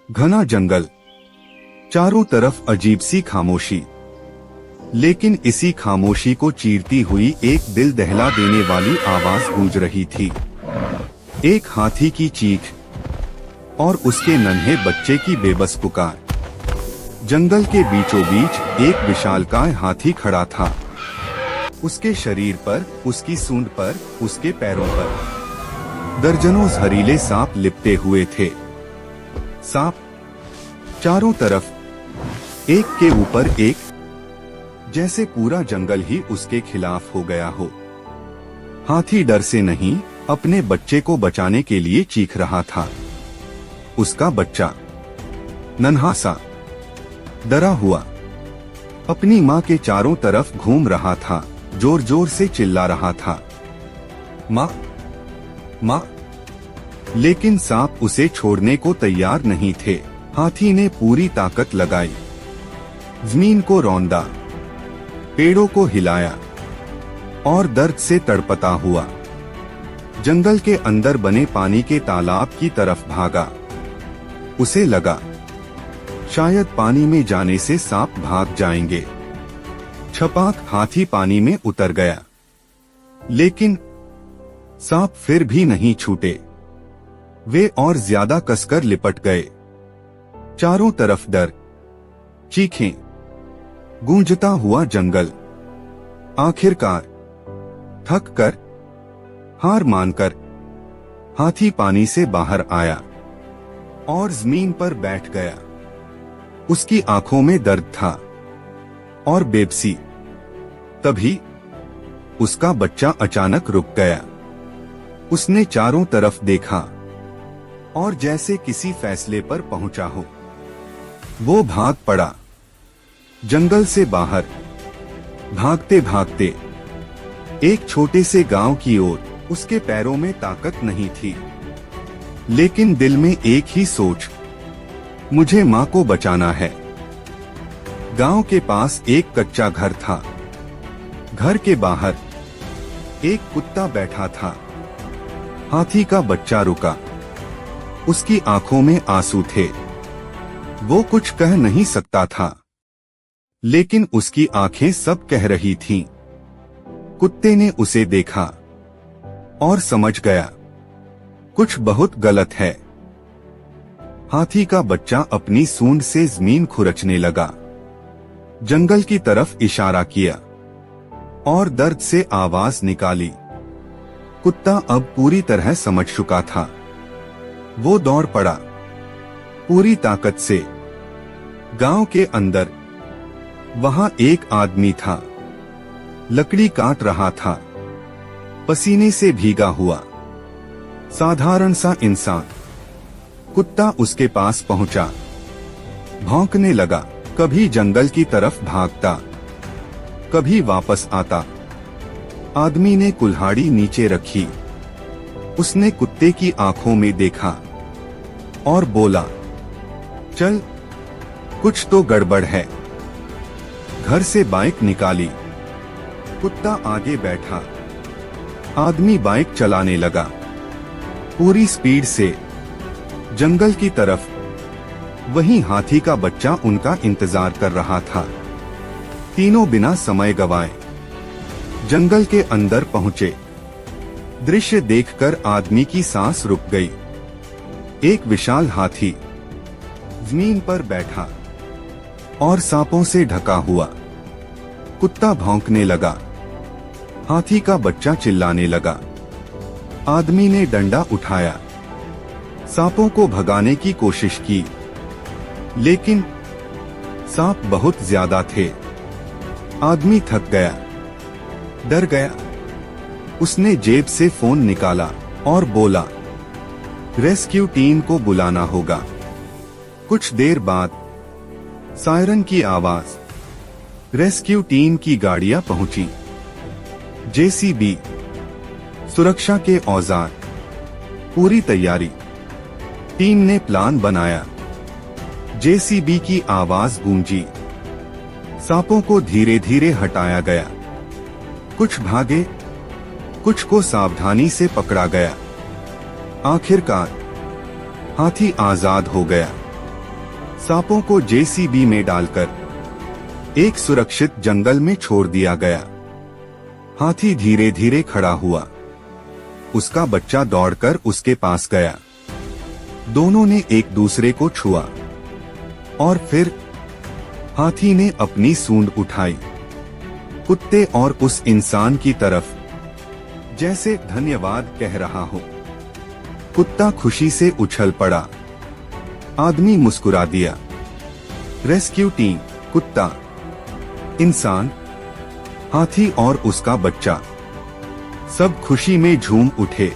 घना जंगल, चारों तरफ अजीब सी खामोशी। लेकिन इसी खामोशी को चीरती हुई एक दिल दहला देने वाली आवाज गूंज रही थी। एक हाथी की चीख और उसके नन्हे बच्चे की बेबस पुकार। जंगल के बीचों बीच एक विशालकाय हाथी खड़ा था। उसके शरीर पर, उसकी सूंड पर, उसके पैरों पर दर्जनों जहरीले सांप लिपटे हुए थे। सांप चारों तरफ, एक के ऊपर एक, जैसे पूरा जंगल ही उसके खिलाफ हो गया हो। हाथी डर से नहीं, अपने बच्चे को बचाने के लिए चीख रहा था। उसका बच्चा नन्हा सा, डरा हुआ, अपनी मां के चारों तरफ घूम रहा था, जोर जोर से चिल्ला रहा था, मां, मां। लेकिन सांप उसे छोड़ने को तैयार नहीं थे। हाथी ने पूरी ताकत लगाई, जमीन को रौंदा, पेड़ों को हिलाया और दर्द से तड़पता हुआ जंगल के अंदर बने पानी के तालाब की तरफ भागा। उसे लगा शायद पानी में जाने से सांप भाग जाएंगे। छपाक हाथी पानी में उतर गया, लेकिन सांप फिर भी नहीं छूटे। वे और ज्यादा कसकर लिपट गए। चारों तरफ डर, चीखें, गूंजता हुआ जंगल। आखिरकार थक कर, हार मानकर हाथी पानी से बाहर आया और जमीन पर बैठ गया। उसकी आंखों में दर्द था और बेबसी। तभी उसका बच्चा अचानक रुक गया। उसने चारों तरफ देखा और जैसे किसी फैसले पर पहुंचा हो, वो भाग पड़ा। जंगल से बाहर भागते भागते एक छोटे से गांव की ओर। उसके पैरों में ताकत नहीं थी, लेकिन दिल में एक ही सोच, मुझे मां को बचाना है। गांव के पास एक कच्चा घर था। घर के बाहर एक कुत्ता बैठा था। हाथी का बच्चा रुका। उसकी आंखों में आंसू थे। वो कुछ कह नहीं सकता था, लेकिन उसकी आंखें सब कह रही थीं। कुत्ते ने उसे देखा और समझ गया, कुछ बहुत गलत है। हाथी का बच्चा अपनी सूंड से जमीन खुरचने लगा, जंगल की तरफ इशारा किया और दर्द से आवाज निकाली। कुत्ता अब पूरी तरह समझ चुका था। वो दौड़ पड़ा पूरी ताकत से। गांव के अंदर वहां एक आदमी था, लकड़ी काट रहा था, पसीने से भीगा हुआ, साधारण सा इंसान। कुत्ता उसके पास पहुंचा, भौंकने लगा, कभी जंगल की तरफ भागता, कभी वापस आता। आदमी ने कुल्हाड़ी नीचे रखी। उसने कुत्ते की आंखों में देखा और बोला, चल, कुछ तो गड़बड़ है। घर से बाइक निकाली। कुत्ता आगे बैठा। आदमी बाइक चलाने लगा, पूरी स्पीड से, जंगल की तरफ। वहीं हाथी का बच्चा उनका इंतजार कर रहा था। तीनों बिना समय गवाए जंगल के अंदर पहुंचे। दृश्य देखकर आदमी की सांस रुक गई। एक विशाल हाथी जमीन पर बैठा और सांपों से ढका हुआ। कुत्ता भौंकने लगा। हाथी का बच्चा चिल्लाने लगा। आदमी ने डंडा उठाया, सांपों को भगाने की कोशिश की, लेकिन सांप बहुत ज्यादा थे। आदमी थक गया, डर गया। उसने जेब से फोन निकाला और बोला, रेस्क्यू टीम को बुलाना होगा। कुछ देर बाद सायरन की आवाज। रेस्क्यू टीम की गाड़ियां पहुंची। जेसीबी, सुरक्षा के औजार, पूरी तैयारी। टीम ने प्लान बनाया। जेसीबी की आवाज गूंजी। सांपों को धीरे धीरे हटाया गया। कुछ भागे, कुछ को सावधानी से पकड़ा गया। आखिरकार हाथी आजाद हो गया। सांपों को जेसीबी में डालकर एक सुरक्षित जंगल में छोड़ दिया गया। हाथी धीरे धीरे खड़ा हुआ। उसका बच्चा दौड़कर उसके पास गया। दोनों ने एक दूसरे को छुआ और फिर हाथी ने अपनी सूंड उठाई कुत्ते और उस इंसान की तरफ, जैसे धन्यवाद कह रहा हो। कुत्ता खुशी से उछल पड़ा। आदमी मुस्कुरा दिया। रेस्क्यू टीम, कुत्ता, इंसान, हाथी और उसका बच्चा सब खुशी में झूम उठे।